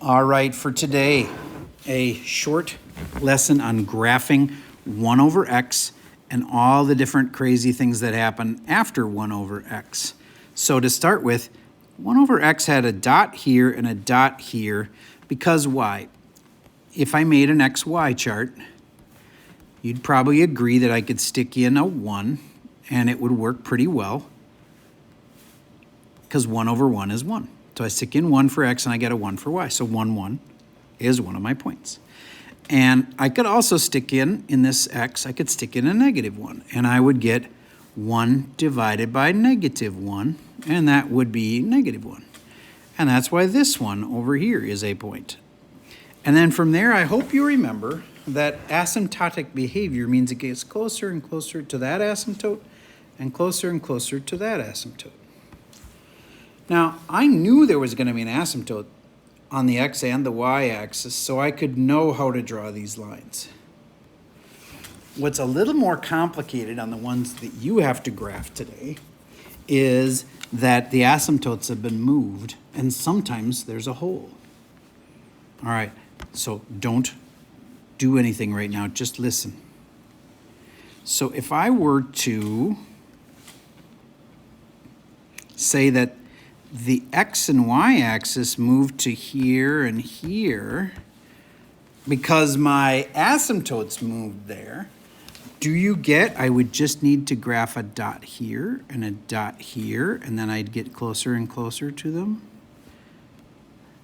All right, for today, a short lesson on graphing 1 over x and all the different crazy things that happen after 1 over x. So to start with, 1 over x had a dot here and a dot here because why? If I made an xy chart, you'd probably agree that I could stick in a 1 and it would work pretty well because 1 over 1 is 1. So I stick in 1 for x and I get a 1 for y. So 1, 1 is one of my points. And I could also stick in this x, I could stick in a -1. And I would get 1 divided by -1. And that would be -1. And that's why this one over here is a point. And then from there, I hope you remember that asymptotic behavior means it gets closer and closer to that asymptote and closer to that asymptote. Now, I knew there was going to be an asymptote on the x and the y-axis, so I could know how to draw these lines. What's a little more complicated on the ones that you have to graph today is that the asymptotes have been moved, and sometimes there's a hole. All right, so don't do anything right now, just listen. So if I were to say that the x and y axis moved to here and here because my asymptotes moved there, do you get I would just need to graph a dot here and a dot here, and then I'd get closer and closer to them?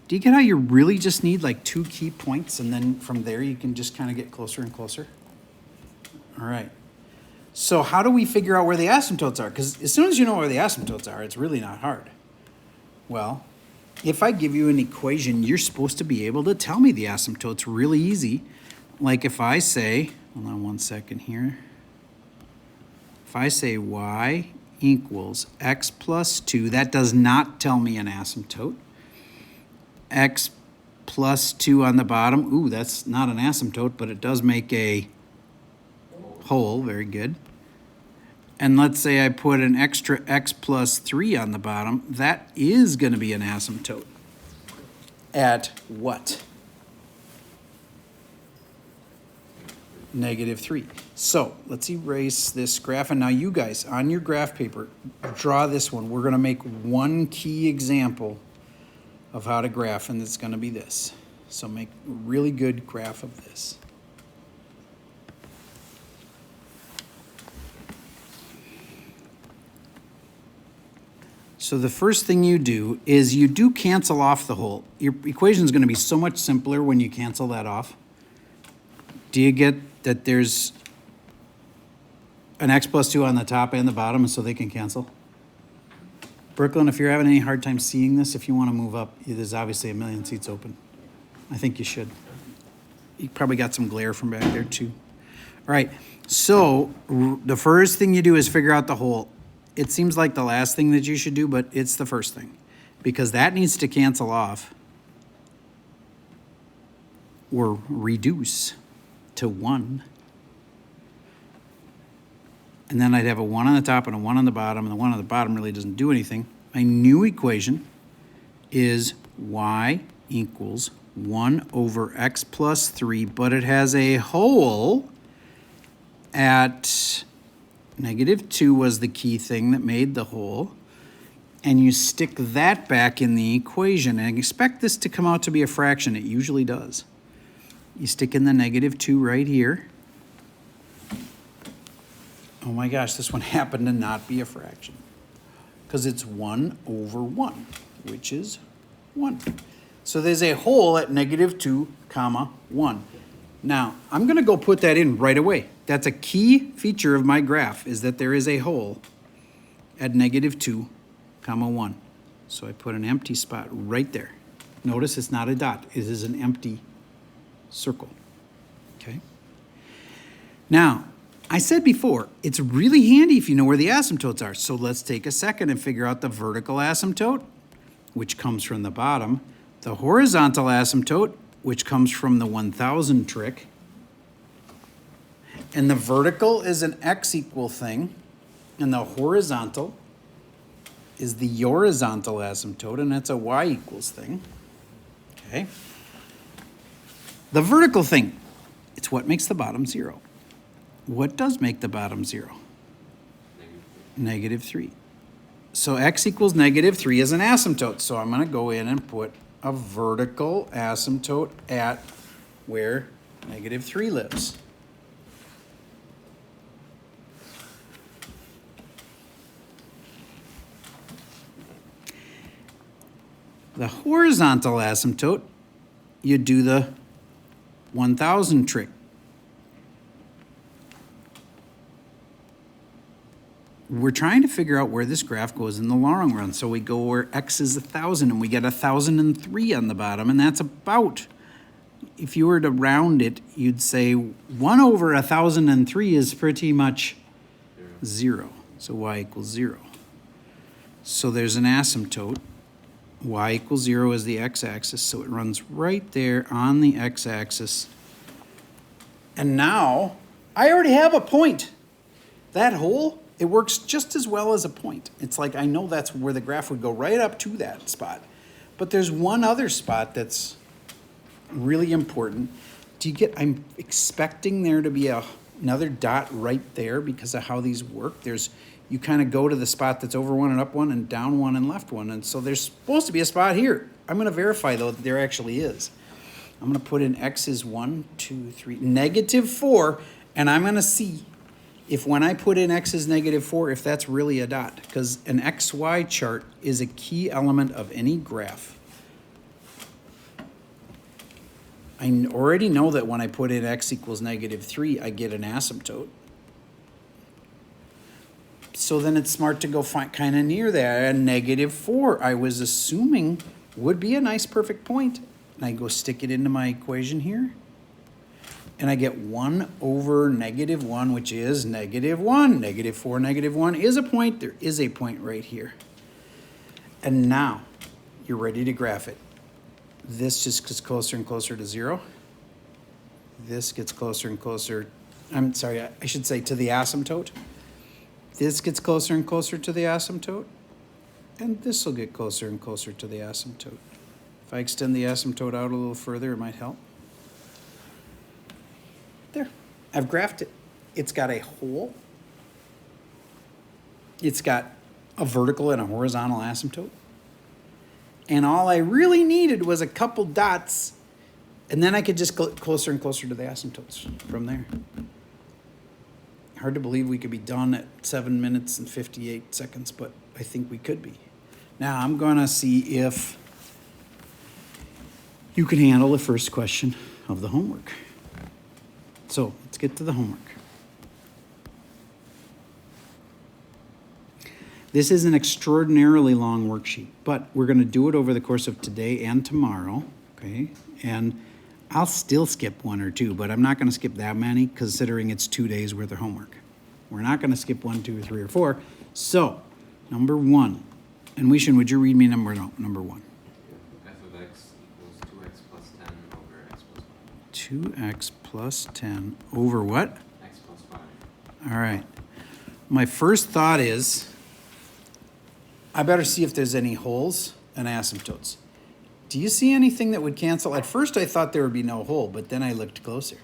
Do you get how you really just need like 2 key points, and then from there you can just kind of get closer and closer? All right. So how do we figure out where the asymptotes are? Because as soon as you know where the asymptotes are, it's really not hard. Well, if I give you an equation, you're supposed to be able to tell me the asymptotes really easy. Like if I say, hold on 1 second here. If I say y equals x plus 2, that does not tell me an asymptote. X plus 2 on the bottom, ooh, that's not an asymptote, but it does make a hole, very good. And let's say I put an extra x plus 3 on the bottom, that is going to be an asymptote. At what? -3. So let's erase this graph. And now you guys, on your graph paper, draw this one. We're going to make one key example of how to graph, and it's going to be this. So make a really good graph of this. So the first thing you do is you do cancel off the hole. Your equation is going to be so much simpler when you cancel that off. Do you get that there's an x plus 2 on the top and the bottom, and so they can cancel? Brooklyn, if you're having any hard time seeing this, if you want to move up, there's obviously a million seats open. I think you should. You probably got some glare from back there too. All right, so the first thing you do is figure out the hole. It seems like the last thing that you should do, but it's the first thing, because that needs to cancel off or reduce to 1. And then I'd have a 1 on the top and a 1 on the bottom, and the 1 on the bottom really doesn't do anything. My new equation is y equals 1 over x plus 3, but it has a hole at -2 was the key thing that made the hole. And you stick that back in the equation and expect this to come out to be a fraction. It usually does. You stick in the -2 right here. Oh my gosh, this one happened to not be a fraction because it's 1 over 1, which is 1. So there's a hole at -2, 1. Now, I'm going to go put that in right away. That's a key feature of my graph, is that there is a hole at -2, 1. So I put an empty spot right there. Notice it's not a dot. It is an empty circle. Okay? Now, I said before, it's really handy if you know where the asymptotes are. So let's take a second and figure out the vertical asymptote, which comes from the bottom, the horizontal asymptote, which comes from the 1000 trick. And the vertical is an x equal thing, and the horizontal is the horizontal asymptote, and that's a y equals thing. Okay. The vertical thing, it's what makes the bottom 0. What does make the bottom 0? -3. So x equals -3 is an asymptote. So I'm going to go in and put a vertical asymptote at where -3 lives. The horizontal asymptote, you do the 1000 trick. We're trying to figure out where this graph goes in the long run. So we go where x is 1000 and we get 1003 on the bottom, and that's about, if you were to round it, you'd say 1 over 1003 is pretty much 0. So y equals 0. So there's an asymptote. Y equals 0 is the x-axis, so it runs right there on the x-axis. And now, I already have a point. That hole, it works just as well as a point. It's like I know that's where the graph would go, right up to that spot. But there's one other spot that's really important. Do you get, I'm expecting there to be another dot right there because of how these work. You kind of go to the spot that's over 1 and up 1 and down 1 and left 1. And so there's supposed to be a spot here. I'm going to verify, though, that there actually is. I'm going to put in x is 1, 2, 3, -4, and I'm going to see if when I put in x is -4, if that's really a dot, because an XY chart is a key element of any graph. I already know that when I put in x equals -3, I get an asymptote. So then it's smart to go find kind of near there. And -4, I was assuming would be a nice perfect point. And I go stick it into my equation here. And I get 1 over -1, which is -1. -4, -1 is a point. There is a point right here. And now you're ready to graph it. This just gets closer and closer to 0. This gets closer and closer. I'm sorry, I should say to the asymptote. This gets closer and closer to the asymptote, and this will get closer and closer to the asymptote. If I extend the asymptote out a little further, it might help. There, I've graphed it. It's got a hole. It's got a vertical and a horizontal asymptote. And all I really needed was a couple dots, and then I could just go closer and closer to the asymptotes from there. Hard to believe we could be done at 7 minutes and 58 seconds, but I think we could be. Now I'm going to see if you can handle the first question of the homework. So let's get to the homework. This is an extraordinarily long worksheet, but we're going to do it over the course of today and tomorrow, okay? And I'll still skip 1 or 2, but I'm not going to skip that many considering it's 2 days worth of homework. We're not going to skip 1, 2, 3, or 4. So, number 1. And Weishan, would you read me number 1? F of x equals 2x plus 10 over x plus 5. 2x plus 10 over what? X plus 5. All right. My first thought is, I better see if there's any holes and asymptotes. Do you see anything that would cancel? At first I thought there would be no hole, but then I looked closer.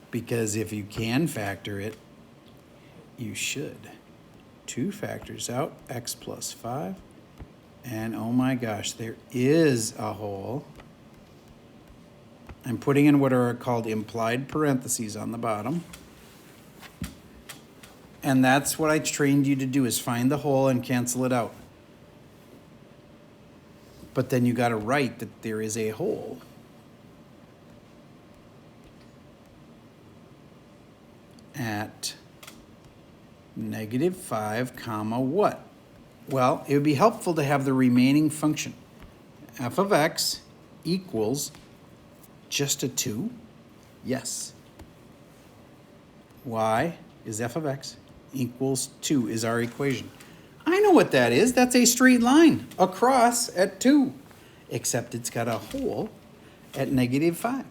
Because if you can factor it, you should. 2 factors out, x plus 5. And oh my gosh, there is a hole. I'm putting in what are called implied parentheses on the bottom. And that's what I trained you to do, is find the hole and cancel it out. But then you got to write that there is a hole. At -5 comma what? Well, it would be helpful to have the remaining function. F of x equals just a 2. Yes. Y is f of x equals 2 is our equation. I know what that is. That's a straight line across at 2, except it's got a hole at -5.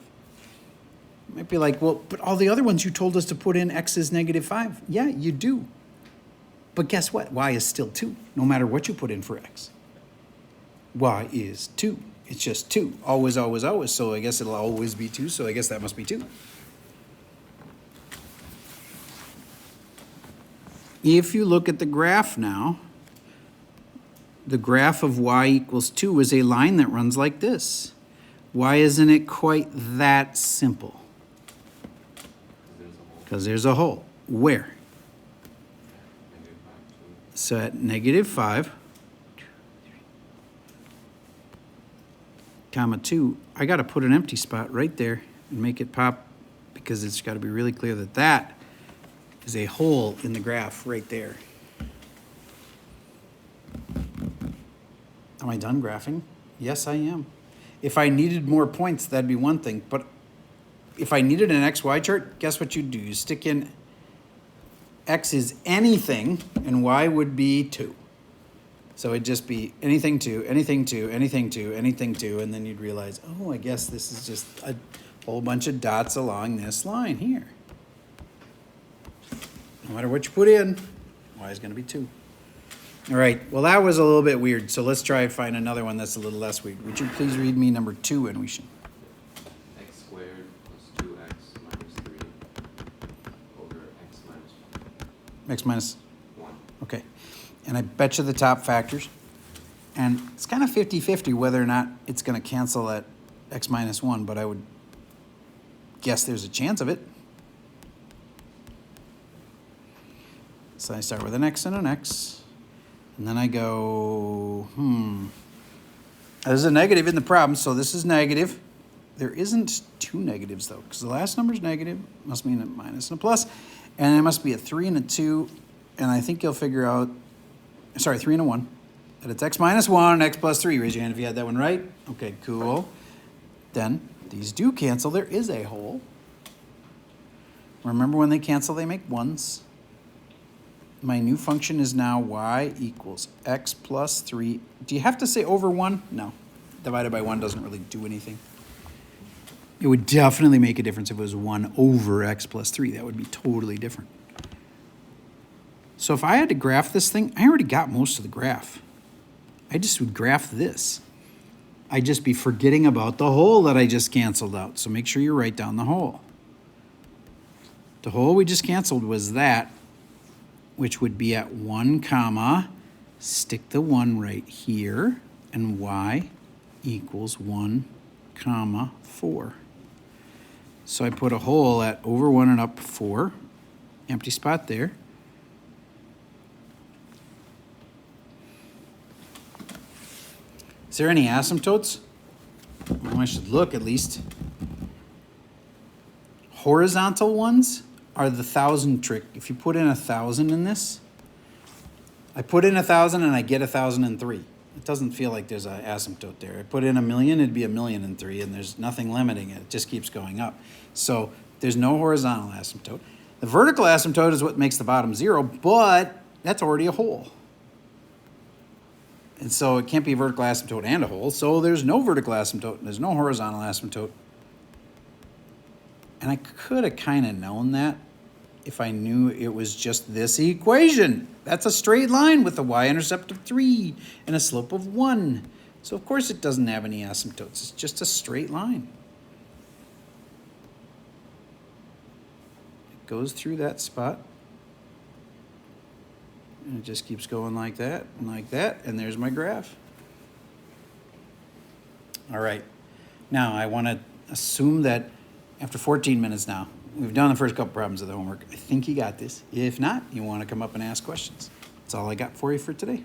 You might be like, well, but all the other ones you told us to put in x is -5. Yeah, you do. But guess what? Y is still 2, no matter what you put in for x. Y is 2. It's just 2. Always, always, always. So I guess it'll always be 2. So I guess that must be 2. If you look at the graph now, the graph of y equals 2 is a line that runs like this. Why isn't it quite that simple? Because there's a hole. Where? So at -5, comma 2, I got to put an empty spot right there and make it pop, because it's got to be really clear that that is a hole in the graph right there. Am I done graphing? Yes, I am. If I needed more points, that'd be one thing. But if I needed an XY chart, guess what you'd do? You stick in X is anything, and Y would be 2. So it'd just be anything 2, anything 2, anything 2, anything 2, and then you'd realize, oh, I guess this is just a whole bunch of dots along this line here. No matter what you put in, Y is going to be 2. All right, well, that was a little bit weird, so let's try and find another one that's a little less weird. Would you please read me number 2, and we should... X squared plus 2x minus 3 over x minus 1. X minus... 1. Okay. And I bet you the top factors. And it's kind of 50-50 whether or not it's going to cancel at x minus 1, but I would guess there's a chance of it. So I start with an x and an x. And then I go, There's a negative in the problem, so this is negative. There isn't 2 negatives, though, because the last number is negative. Must mean a minus and a plus. And it must be a 3 and a 2. And I think you'll figure out, 3 and a 1, that it's x minus 1 and x plus 3. Raise your hand if you had that one right. Okay, cool. Then these do cancel. There is a hole. Remember, when they cancel, they make 1s. My new function is now y equals x plus 3. Do you have to say over 1? No. Divided by 1 doesn't really do anything. It would definitely make a difference if it was 1 over x plus 3. That would be totally different. So if I had to graph this thing, I already got most of the graph. I just would graph this. I'd just be forgetting about the hole that I just canceled out. So make sure you write down the hole. The hole we just canceled was that, which would be at 1 comma, stick the 1 right here, and y equals 1 comma 4. So I put a hole at over 1 and up 4, empty spot there. Is there any asymptotes? Well, I should look at least. Horizontal ones are the 1,000 trick. If you put in 1,000 in this, I put in 1,000 and I get 1,003. It doesn't feel like there's an asymptote there. I put in 1,000,000, it'd be 1,000,003, and there's nothing limiting it. It just keeps going up. So there's no horizontal asymptote. The vertical asymptote is what makes the bottom 0, but that's already a hole. And so it can't be a vertical asymptote and a hole. So there's no vertical asymptote, and there's no horizontal asymptote. And I could have kind of known that if I knew it was just this equation. That's a straight line with a y-intercept of 3 and a slope of 1. So of course it doesn't have any asymptotes. It's just a straight line. It goes through that spot. And it just keeps going like that, and there's my graph. All right. Now I want to assume that after 14 minutes now, we've done the first couple problems of the homework. I think you got this. If not, you want to come up and ask questions. That's all I got for you for today.